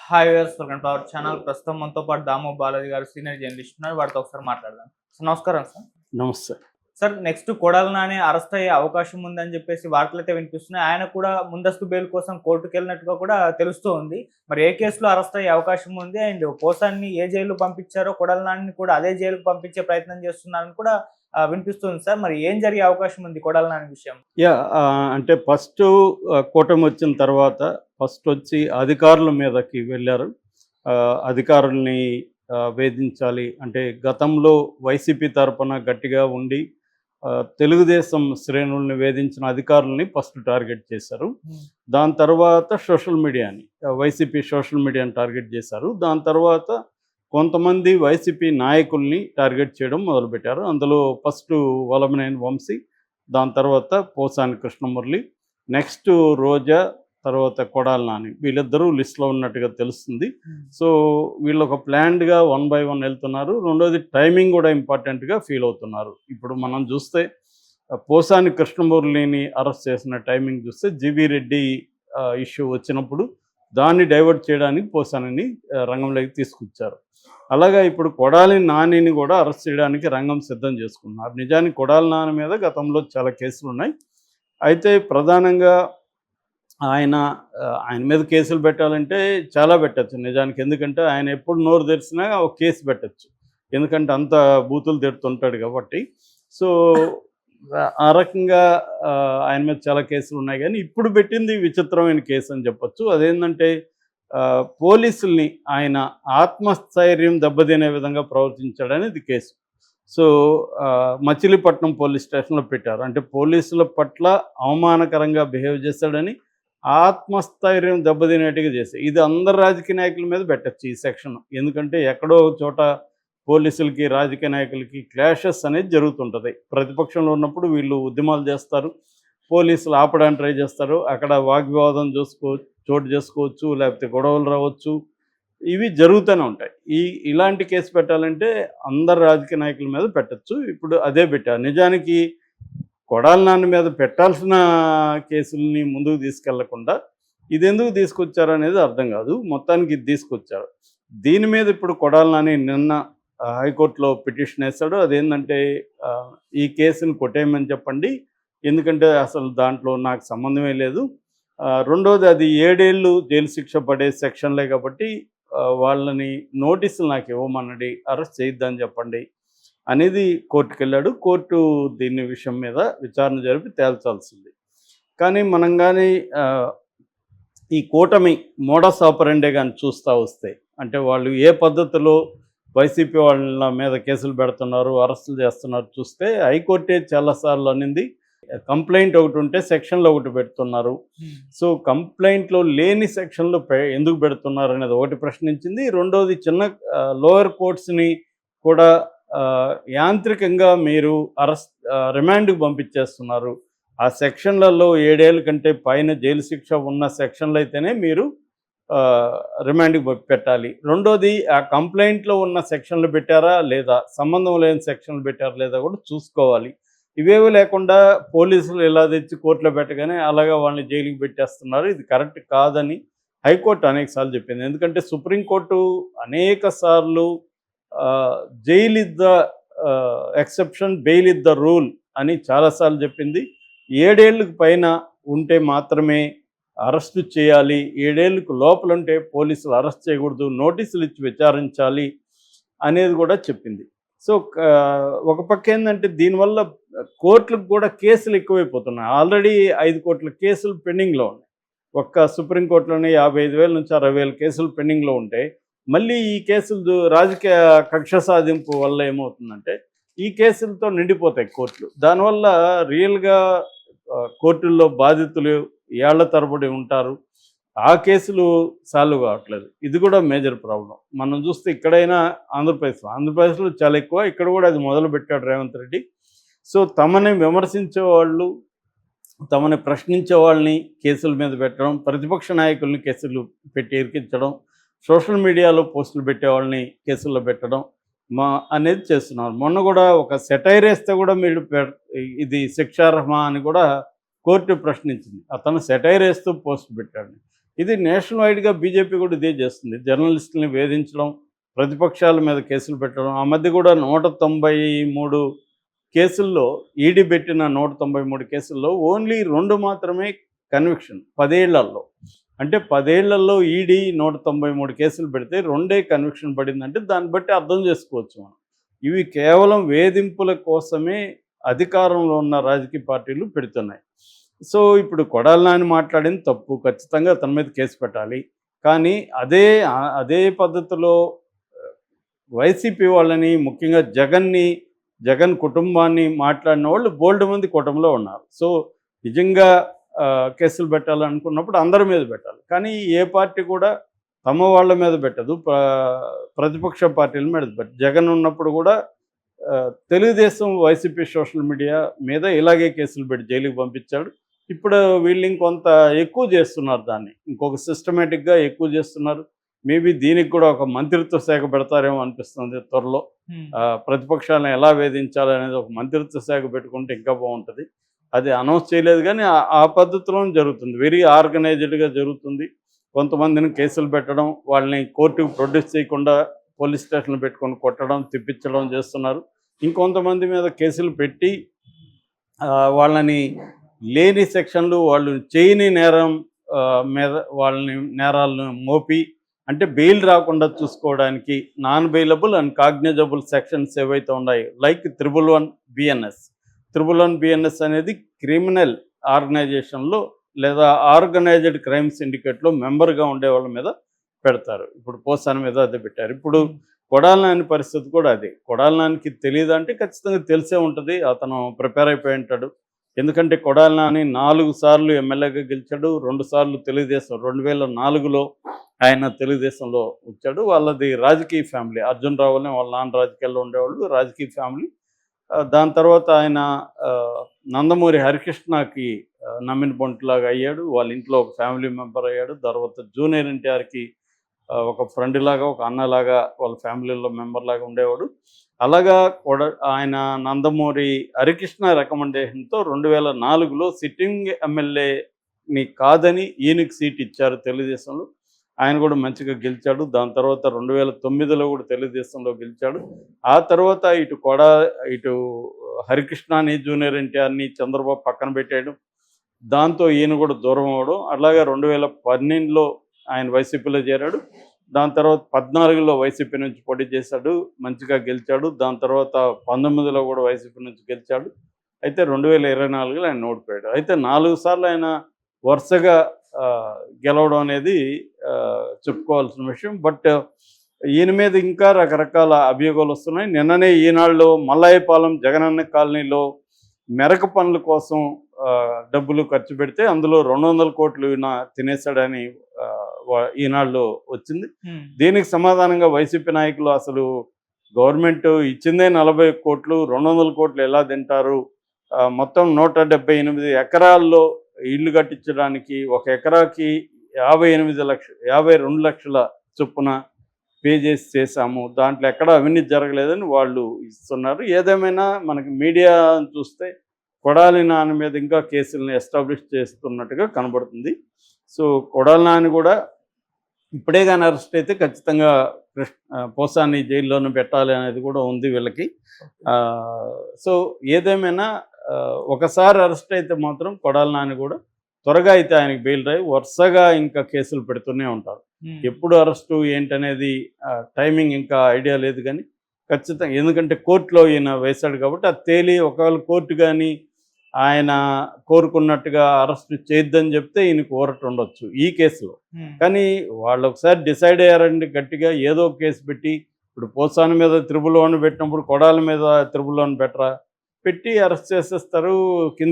Hi viewers, welcome to our channel. ప్రస్తుతం మనతో పాటు దాము బాలాజీ గారు సీనియర్ జర్నలిస్ట్ ఉన్నారు. వారితో ఒకసారి మాట్లాడదాం. సార్ నమస్కారం సార్. నమస్తే. Sir, next Kodali Nani arrest అయ్యే అవకాశం ఉందని చెప్పేసి వార్తలైతే వినిపిస్తున్నాయి. ఆయన కూడా ముందస్తు బెయిల్ కోసం కోర్టుకు వెళ్ళినట్టుగా కూడా తెలుస్తూ ఉంది. మరి ఏ కేసులో అరెస్ట్ అయ్యే అవకాశం ఉంది, అండ్ పోసాన్ని ఏ జైలు పంపించారో కొడాలి నానిని కూడా అదే జైలుకు పంపించే ప్రయత్నం చేస్తున్నారని కూడా వినిపిస్తుంది సార్. మరి ఏం జరిగే అవకాశం ఉంది కొడాలి నాని విషయం? అంటే ఫస్ట్ కూటమి వచ్చిన తర్వాత ఫస్ట్ వచ్చి అధికారుల మీదకి వెళ్ళారు. అధికారుల్ని వేధించాలి అంటే గతంలో వైసీపీ తరపున గట్టిగా ఉండి తెలుగుదేశం శ్రేణుల్ని వేధించిన అధికారుల్ని ఫస్ట్ టార్గెట్ చేశారు. దాని తర్వాత సోషల్ మీడియాని వైసీపీ సోషల్ మీడియాని టార్గెట్ చేశారు. దాని తర్వాత కొంతమంది వైసీపీ నాయకుల్ని టార్గెట్ చేయడం మొదలుపెట్టారు. అందులో ఫస్ట్ వలమనేని వంశీ, దాని తర్వాత పోసాని కృష్ణమురళి, నెక్స్ట్ రోజా, తర్వాత కొడాలి నాని, వీళ్ళిద్దరూ లిస్ట్లో ఉన్నట్టుగా తెలుస్తుంది. సో వీళ్ళు ఒక ప్లాన్డ్గా 1 by 1 వెళ్తున్నారు. రెండోది టైమింగ్ కూడా ఇంపార్టెంట్గా ఫీల్ అవుతున్నారు. ఇప్పుడు మనం చూస్తే పోసాని కృష్ణమురళిని అరెస్ట్ చేసిన టైమింగ్ చూస్తే జీవీ రెడ్డి ఇష్యూ వచ్చినప్పుడు దాన్ని డైవర్ట్ చేయడానికి పోసానిని రంగంలోకి తీసుకొచ్చారు. అలాగా ఇప్పుడు కొడాలి నానిని కూడా అరెస్ట్ చేయడానికి రంగం సిద్ధం చేసుకున్నారు. నిజానికి కొడాలి నాని మీద గతంలో చాలా కేసులు ఉన్నాయి. అయితే ప్రధానంగా ఆయన మీద కేసులు పెట్టాలంటే చాలా పెట్టచ్చు నిజానికి. ఎందుకంటే ఆయన ఎప్పుడు నోరు తెరిచినా ఒక కేసు పెట్టచ్చు, ఎందుకంటే అంత బూతులు తిడుతుంటాడు కాబట్టి. సో ఆ రకంగా ఆయన మీద చాలా కేసులు ఉన్నాయి. కానీ ఇప్పుడు పెట్టింది విచిత్రమైన కేసు అని చెప్పచ్చు. అదేంటంటే పోలీసుల్ని ఆయన ఆత్మస్థైర్యం దెబ్బతినే విధంగా ప్రవర్తించాడనేది కేసు. సో మచిలీపట్నం పోలీస్ స్టేషన్లో పెట్టారు. అంటే పోలీసుల పట్ల అవమానకరంగా బిహేవ్ చేశాడని, ఆత్మస్థైర్యం దెబ్బతినేట్టుగా చేశాడు. ఇది అందరు రాజకీయ నాయకుల మీద పెట్టచ్చు ఈ సెక్షన్. ఎందుకంటే ఎక్కడో చోట పోలీసులకి రాజకీయ నాయకులకి క్లాషెస్ అనేది జరుగుతుంటుంది. ప్రతిపక్షంలో ఉన్నప్పుడు వీళ్ళు ఉద్యమాలు చేస్తారు, పోలీసులు ఆపడానికి ట్రై చేస్తారు, అక్కడ వాగ్వివాదం చోటు చేసుకోవచ్చు, లేకపోతే గొడవలు రావచ్చు, ఇవి జరుగుతూనే ఉంటాయి. ఇలాంటి కేసు పెట్టాలంటే అందరు రాజకీయ నాయకుల మీద పెట్టచ్చు. ఇప్పుడు అదే పెట్టారు. నిజానికి కొడాలి నాని మీద పెట్టాల్సిన కేసుల్ని ముందుకు తీసుకెళ్లకుండా ఇదెందుకు తీసుకొచ్చారు అనేది అర్థం కాదు. మొత్తానికి ఇది తీసుకొచ్చారు. దీని మీద ఇప్పుడు కొడాలి నాని నిన్న హైకోర్టులో పిటిషన్ వేశాడు. అదేంటంటే ఈ కేసుని కొట్టేయమని చెప్పండి, ఎందుకంటే అసలు దాంట్లో నాకు సంబంధమే లేదు. రెండోది అది 7 ఏళ్ళు జైలు శిక్ష పడే సెక్షన్లే కాబట్టి వాళ్ళని నోటీసులు నాకు ఇవ్వమన్నది, అరెస్ట్ చేయొద్దని చెప్పండి అనేది కోర్టుకు వెళ్ళాడు. కోర్టు దీని విషయం మీద విచారణ జరిపి తేల్చాల్సింది. కానీ మనం కానీ ఈ కూటమి మోడస్ ఆపరెండే కానీ చూస్తూ వస్తే, అంటే వాళ్ళు ఏ పద్ధతిలో వైసీపీ వాళ్ళ మీద కేసులు పెడుతున్నారు, అరెస్టులు చేస్తున్నారు చూస్తే, హైకోర్టే చాలాసార్లు అనింది కంప్లైంట్ ఒకటి ఉంటే సెక్షన్లో ఒకటి పెడుతున్నారు. సో కంప్లైంట్లో లేని సెక్షన్లో ఎందుకు పెడుతున్నారు అనేది ఒకటి ప్రశ్నించింది. రెండోది చిన్న లోయర్ కోర్ట్స్ని కూడా యాంత్రికంగా మీరు రిమాండ్కి పంపించేస్తున్నారు. ఆ సెక్షన్లలో 7 ఏళ్ళ కంటే పైన జైలు శిక్ష ఉన్న సెక్షన్లు అయితేనే మీరు రిమాండ్కి పెట్టాలి. రెండోది ఆ కంప్లైంట్లో ఉన్న సెక్షన్లు పెట్టారా లేదా, సంబంధం లేని సెక్షన్లు పెట్టారా లేదా కూడా చూసుకోవాలి. ఇవేవి లేకుండా పోలీసులు ఇలా తెచ్చి కోర్టులో పెట్టగానే అలాగా వాళ్ళని జైలుకి పెట్టేస్తున్నారు. ఇది కరెక్ట్ కాదని హైకోర్టు అనేకసార్లు చెప్పింది. ఎందుకంటే సుప్రీంకోర్టు అనేక సార్లు jail is the exception, bail is the rule అని చాలాసార్లు చెప్పింది. 7 ఏళ్ళకు పైన ఉంటే మాత్రమే అరెస్టు చేయాలి, 7 ఏళ్ళకు లోపల ఉంటే పోలీసులు అరెస్ట్ చేయకూడదు, నోటీసులు ఇచ్చి విచారించాలి అనేది కూడా చెప్పింది. సో ఒక పక్క ఏంటంటే దీనివల్ల కోర్టులకు కూడా కేసులు ఎక్కువైపోతున్నాయి. ఆల్రెడీ 5 కోట్ల కేసులు పెండింగ్లో ఉన్నాయి. ఒక్క సుప్రీంకోర్టులోనే 55,000 నుంచి 60,000 కేసులు పెండింగ్లో ఉంటాయి. మళ్ళీ ఈ కేసులు రాజకీయ కక్ష సాధింపు వల్ల ఏమవుతుందంటే ఈ కేసులతో నిండిపోతాయి కోర్టులు. దానివల్ల రియల్గా కోర్టుల్లో బాధితులు ఏళ్ల తరబడి ఉంటారు. ఆ కేసులు సాల్వ్ కావట్లేదు. ఇది కూడా మేజర్ ప్రాబ్లం. మనం చూస్తే ఇక్కడైనా ఆంధ్రప్రదేశ్లో చాలా ఎక్కువ, ఇక్కడ కూడా అది మొదలుపెట్టాడు రేవంత్ రెడ్డి. సో తమని విమర్శించే వాళ్ళు, తమని ప్రశ్నించే వాళ్ళని కేసుల మీద పెట్టడం, ప్రతిపక్ష నాయకుల్ని కేసులు పెట్టి ఇరికించడం, సోషల్ మీడియాలో పోస్టులు పెట్టే వాళ్ళని కేసుల్లో పెట్టడం అనేది చేస్తున్నారు. మొన్న కూడా ఒక సెటైర్ వేస్తే కూడా మీరు ఇది శిక్షార్హమా అని కూడా కోర్టు ప్రశ్నించింది. అతను సెటైర్ వేస్తూ పోస్ట్ పెట్టాడు. ఇది నేషనల్ వైడ్గా బీజేపీ కూడా ఇదే చేస్తుంది. జర్నలిస్టులని వేధించడం, ప్రతిపక్షాల మీద కేసులు పెట్టడం. ఆ మధ్య కూడా 193 కేసుల్లో ఈడీ పెట్టిన 193 కేసుల్లో ఓన్లీ 2 మాత్రమే కన్విక్షన్ 10 ఏళ్లలో. అంటే 10 ఏళ్లలో ఈడీ 193 కేసులు పెడితే 2 కన్విక్షన్ పడిందంటే దాన్ని బట్టి అర్థం చేసుకోవచ్చు మనం. ఇవి కేవలం వేధింపుల కోసమే అధికారంలో ఉన్న రాజకీయ పార్టీలు పెడుతున్నాయి. సో ఇప్పుడు కొడాలి నాని మాట్లాడింది తప్పు, ఖచ్చితంగా తన మీద కేసు పెట్టాలి. కానీ అదే పద్ధతిలో వైసీపీ వాళ్ళని, ముఖ్యంగా జగన్ కుటుంబాన్ని మాట్లాడిన వాళ్ళు బోల్డ్ మంది కూటమిలో ఉన్నారు. సో నిజంగా కేసులు పెట్టాలనుకున్నప్పుడు అందరి మీద పెట్టాలి. కానీ ఏ పార్టీ కూడా తమ వాళ్ళ మీద పెట్టదు, ప్రతిపక్ష పార్టీల మీద పెట్టదు. జగన్ ఉన్నప్పుడు కూడా తెలుగుదేశం వైసీపీ సోషల్ మీడియా మీద ఇలాగే కేసులు పెట్టి జైలుకి పంపించాడు. ఇప్పుడు వీళ్ళు ఇంకొంత ఎక్కువ చేస్తున్నారు, దాన్ని ఇంకొక సిస్టమేటిక్గా ఎక్కువ చేస్తున్నారు. మేబీ దీనికి కూడా ఒక మంత్రిత్వ శాఖ పెడతారేమో అనిపిస్తుంది త్వరలో. ప్రతిపక్షాలను ఎలా వేధించాలనేది ఒక మంత్రిత్వ శాఖ పెట్టుకుంటే ఇంకా బాగుంటుంది. అది అనౌన్స్ చేయలేదు కానీ ఆ పద్ధతిలోనే జరుగుతుంది. వెరీ ఆర్గనైజ్డ్గా జరుగుతుంది. కొంతమందిని కేసులు పెట్టడం, వాళ్ళని కోర్టుకు ప్రొడ్యూస్ చేయకుండా పోలీస్ స్టేషన్లు పెట్టుకొని కొట్టడం, తిప్పించడం చేస్తున్నారు. ఇంకొంతమంది మీద కేసులు పెట్టి వాళ్ళని లేని సెక్షన్లు, వాళ్ళు చేయని నేరం మీద వాళ్ళని నేరాలను మోపి, అంటే బెయిల్ రాకుండా చూసుకోవడానికి non bailable and cognisable sections ఏవైతే ఉన్నాయో, లైక్ 111 BNS. 111 BNS అనేది క్రిమినల్ ఆర్గనైజేషన్లో లేదా ఆర్గనైజ్డ్ క్రైమ్ సిండికేట్లో మెంబర్గా ఉండే వాళ్ళ మీద పెడతారు. ఇప్పుడు పోసాని మీద అదే పెట్టారు. ఇప్పుడు కొడాలి నాని పరిస్థితి కూడా అదే. కొడాలి నానికి తెలియదు అంటే ఖచ్చితంగా తెలిసే ఉంటుంది, అతను ప్రిపేర్ అయిపోయి ఉంటాడు. ఎందుకంటే కొడాలి నాని 4 సార్లు ఎమ్మెల్యేగా గెలిచాడు, 2 సార్లు తెలుగుదేశం 2004లో ఆయన తెలుగుదేశంలో వచ్చాడు. వాళ్ళది రాజకీయ ఫ్యామిలీ. అర్జున్ రావు అని వాళ్ళ నాన్న రాజకీయాల్లో ఉండేవాళ్ళు, రాజకీయ ఫ్యామిలీ. దాని తర్వాత ఆయన నందమూరి హరికృష్ణకి నమ్మిన పొంటిలాగా అయ్యాడు, వాళ్ళ ఇంట్లో ఒక ఫ్యామిలీ మెంబర్ అయ్యాడు. తర్వాత జూనియర్ ఎన్టీఆర్కి ఒక ఫ్రెండ్ లాగా, ఒక అన్నలాగా వాళ్ళ ఫ్యామిలీలో మెంబర్ లాగా ఉండేవాడు. అలాగా ఆయన నందమూరి హరికృష్ణ రికమెండేషన్తో 2004లో సిట్టింగ్ ఎమ్మెల్యేని కాదని ఈయనకి సీట్ ఇచ్చారు తెలుగుదేశంలో. ఆయన కూడా మంచిగా గెలిచాడు. దాని తర్వాత 2009లో కూడా తెలుగుదేశంలో గెలిచాడు. ఆ తర్వాత ఇటు హరికృష్ణని, జూనియర్ ఎన్టీఆర్ని చంద్రబాబు పక్కన పెట్టాడు. దాంతో ఈయన కూడా దూరం అవ్వడం. అలాగే 2012లో ఆయన వైసీపీలో చేరాడు. దాని తర్వాత 14లో వైసీపీ నుంచి పోటీ చేశాడు, మంచిగా గెలిచాడు. దాని తర్వాత 19లో కూడా వైసీపీ నుంచి గెలిచాడు. అయితే 2024లో ఆయన ఓడిపోయాడు. అయితే 4 సార్లు ఆయన వరుసగా గెలవడం అనేది చెప్పుకోవాల్సిన విషయం. బట్ ఈయన మీద ఇంకా రకరకాల అభియోగాలు వస్తున్నాయి. నిన్ననే ఈనాడులో మల్లాయపాలెం జగనన్న కాలనీలో మెరక పనుల కోసం డబ్బులు ఖర్చు పెడితే అందులో 200 కోట్లు ఈయన తినేశాడని ఈనాడులో వచ్చింది. దీనికి సమాధానంగా వైసీపీ నాయకులు అసలు గవర్నమెంట్ ఇచ్చిందే 40 కోట్లు, 200 కోట్లు ఎలా తింటారు, మొత్తం 178 ఎకరాల్లో ఇల్లు కట్టించడానికి ఒక ఎకరాకి 52 లక్షల చొప్పున పే చేసాము, దాంట్లో ఎక్కడ అవినీతి జరగలేదని వాళ్ళు ఇస్తున్నారు. ఏదేమైనా మనకి మీడియా చూస్తే కొడాలి నాని మీద ఇంకా కేసులను ఎస్టాబ్లిష్ చేస్తున్నట్టుగా కనబడుతుంది. సో కొడాలి నాని కూడా ఇప్పుడే కానీ అరెస్ట్ అయితే ఖచ్చితంగా పోసాని జైల్లోనే పెట్టాలి అనేది కూడా ఉంది వీళ్ళకి. సో ఏదేమైనా ఒకసారి అరెస్ట్ అయితే మాత్రం కొడాలి నాని కూడా త్వరగా అయితే ఆయనకి బెయిల్ రాయి వరుసగా ఇంకా కేసులు పెడుతూనే ఉంటారు. ఎప్పుడు అరెస్టు ఏంటనేది టైమింగ్ ఇంకా ఐడియా లేదు, కానీ ఖచ్చితంగా ఎందుకంటే కోర్టులో ఈయన వేశాడు కాబట్టి అది తేలి ఒకవేళ కోర్టు కానీ ఆయన కోరుకున్నట్టుగా అరెస్ట్ చేయొద్దని చెప్తే ఈయనకు ఊరట ఉండొచ్చు ఈ కేసులో. కానీ వాళ్ళు ఒకసారి డిసైడ్ అయ్యారండి గట్టిగా, ఏదో కేసు పెట్టి, ఇప్పుడు పోసాని మీద 111 పెట్టినప్పుడు కొడాలి మీద 111 పెట్టి అరెస్ట్ చేసేస్తారు, కింద